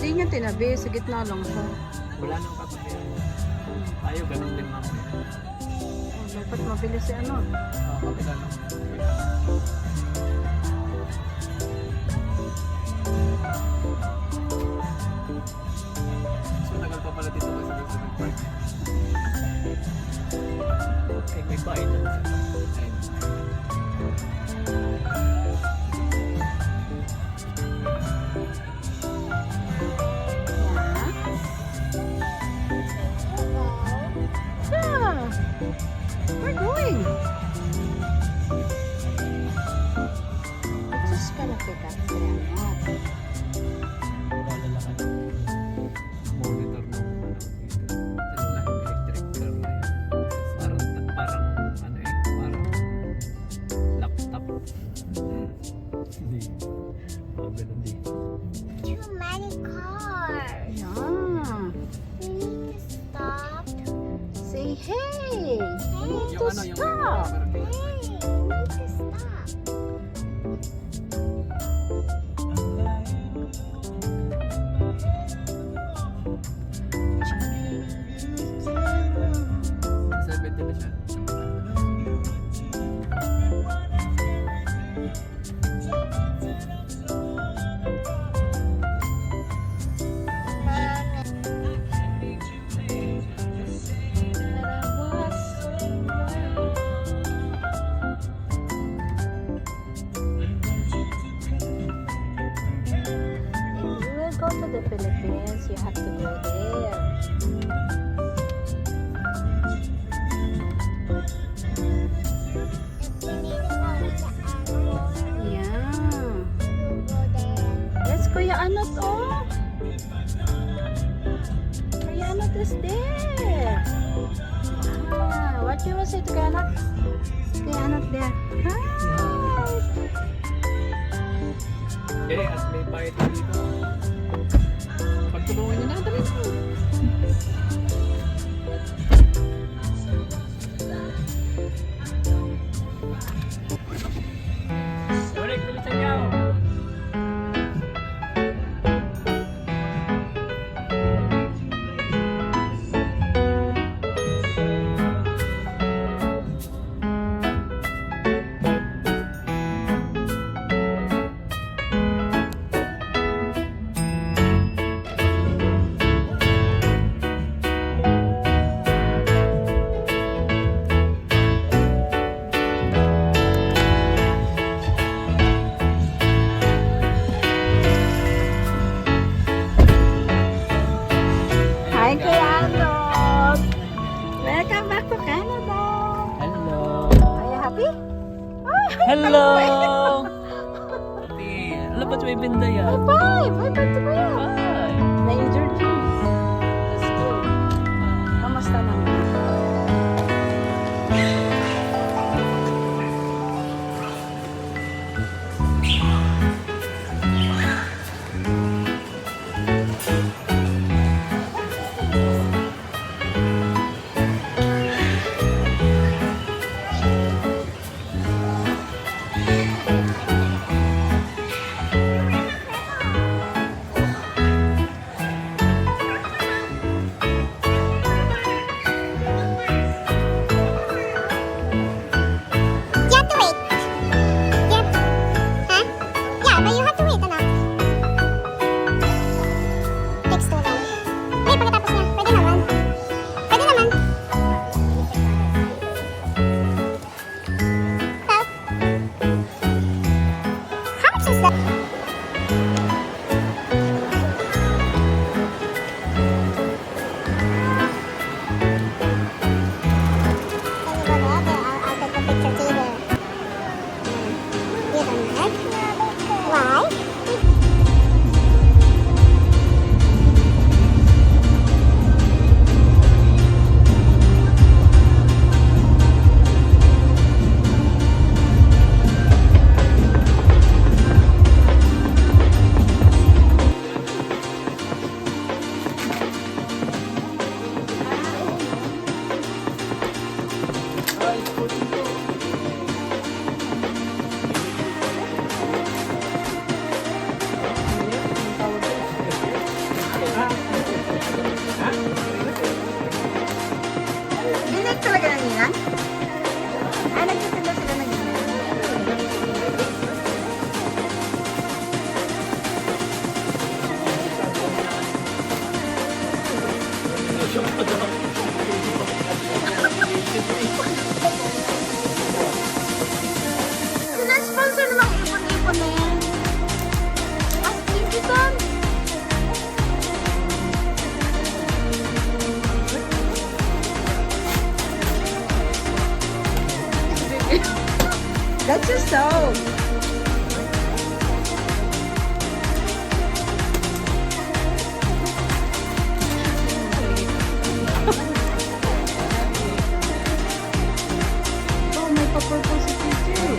Di niya tinabi, sa gitna lang siya. Wala nang katabihan. Ayaw, ganun din ma'am. Oh, dapat mabilis si ano. Kapila lang. So, nagal pa pala dito kasi sa nag-park. Okay, may bahay na siya. Ayun. We're going. It's just gonna pick up the Wala lang ano. Monitor ng electric car na yun. Parang ano eh, parang laptop. Hindi. Ganun din. Too many cars. Yeah. We need to stop. Say hey. We need to Yung ano, yung stop. Hey, we need to stop. Seventy na siya. If you will go to the Philippines, you have to go there. If we need to go to Angola, Yeah. we'll go there. Yes, Kuya Anot, oh. Kuya Anot is there. Ah, what you will say to Kuya Anot? Kuya Anot there. Hi. Eh, at may bayad na dito. Pagtulungan niyo na, dali na. Ulit, bilisan niyo. Hi, Kuya Anot. Welcome back to Canada. Hello. Are you happy? Hello. Pati, alam ba't may binda yan? Bye. Bye to Kuya. Bye. Na-injured you. That's good. Kamusta naman? Binig talaga ng ninang? Ah, nagtitinda sila ng ninang. Sina-sponsor namang ipon-ipon na yan. As ipon. That's your soul. Oh, may pa-purple si teacher.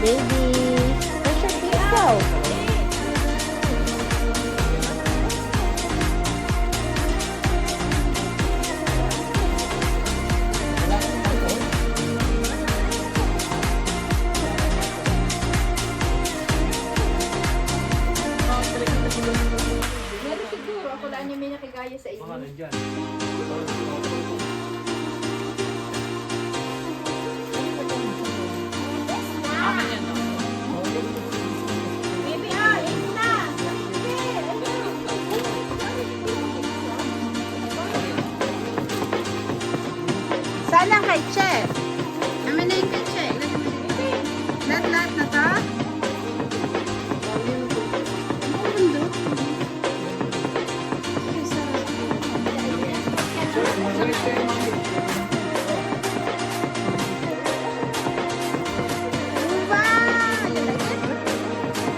Baby, where's your pizza? Meron siguro. Ako lang yung may nakigaya sa inyo. Mga nandyan. Baby, ah, ito na. Saan lang kay Che? Amin na yung kay Che. Lahat na to? Wow! You like it?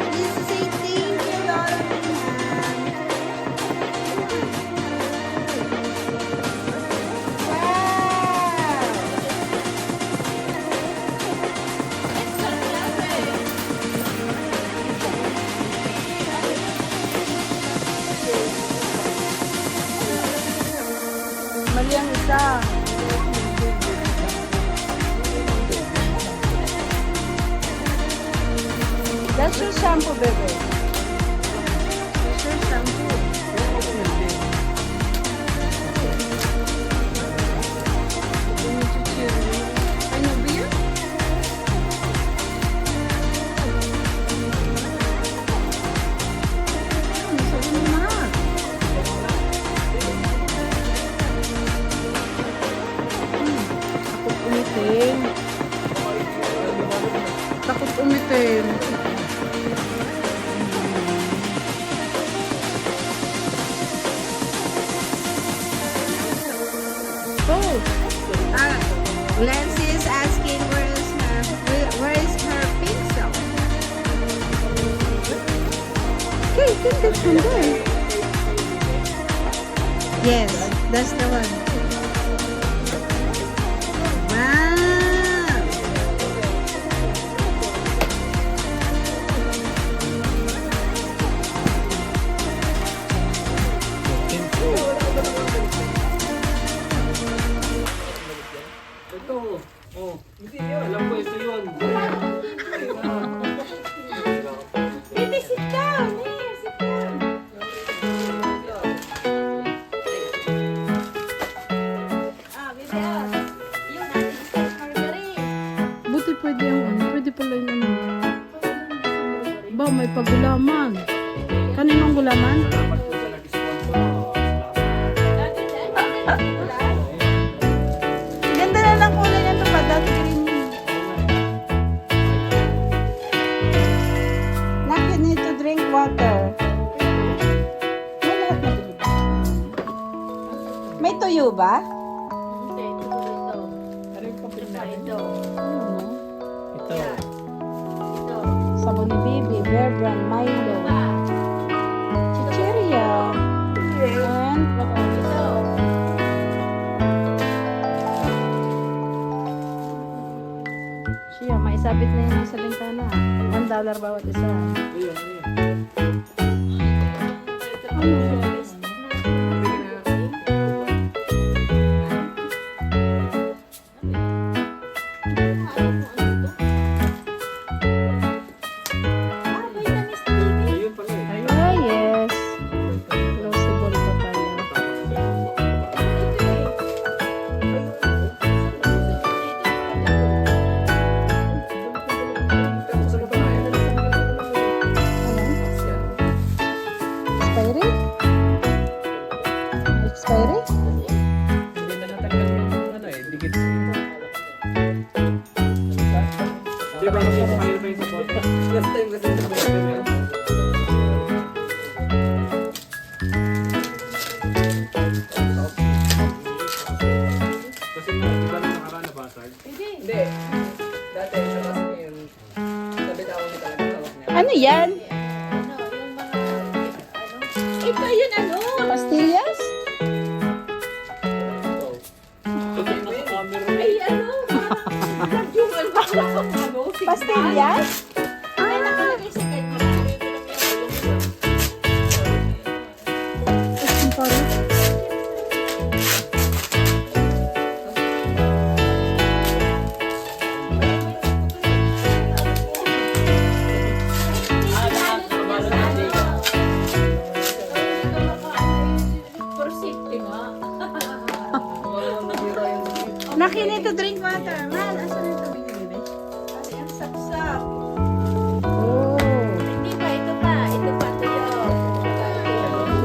Please say thank you, Lola Minan. Wow! Mali ang isa. That's your shampoo, baby. That's your shampoo. Ano ba yun? Sabi mo na. Takot umitim. Takot umitim. Oh, Lancy is asking where is her pixel? Okay, I think that's from there. Yes, that's the one. Wow. Ito. Oh. Hindi yun. Alam ko ito yun. Baby, sit down. Here, sit down. Ah, baby, ah. Yung natin isa, margarine. Buti pwede yung ano, pwede pala yung ano. Ba, may pagulaman. Kaninong gulaman? Salamat po sa nag-sponsor. Ganda na lang kulay nito pa, dati green yun. Lucky need to drink water. May lahat na dito. May tuyo ba? Hindi, ito. Ano yung kapil na? Ito. Ano? Ito. Ito. Sabon ni Baby, Bear Brand, Milo, Pa. Chicheria, and Ito. Siya, maisabit na yun sa bintana. $1 bawat isa. Ayun, ayun. Ayun pala eh. Ah, yes. Closable pa pala. Expiry? Expiry? Hindi na natanggal yung ano eh, dikit. Di ba kasi mahirap pa yung support? Last time kasi support yun. Kasi nga, di ba nung nakaraan nabasag? Hindi. Hindi. Dati, sa kasi ngayon, sabi na ako niya talaga tawag niya. Ano yan? Ano, yung mga, ano? Ito yun ano? Pastillas? Ay, ano? Yung ano? Pastillas? Ay, nakalagay sa kanya. Nakinito drink water. Mahal, asan ito binili? Ay, ang sapsap. Oh. Hindi pa, ito pa. Ito pa, tuyo.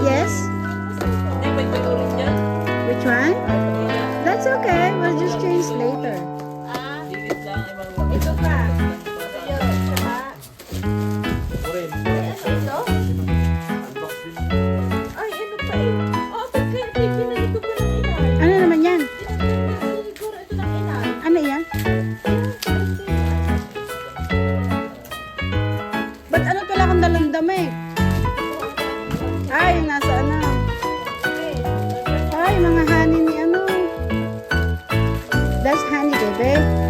Yes? Hindi, may patuloy niya. Which one? That's okay. We'll just change later. Ah, Dilit lang, ibang ito pa. Tuyo, tsaka. Oren. Ito? Unbox din. Ay, ano pa eh. Oh, ba't kaya pinalik ko pa ng inay? Ano naman yan? Siguro ito ng inay. Ano yan? Ba't ano pala akong dalamdamig? Ay, yung nasa ano? Ay, mga honey ni ano? That's honey, bebe.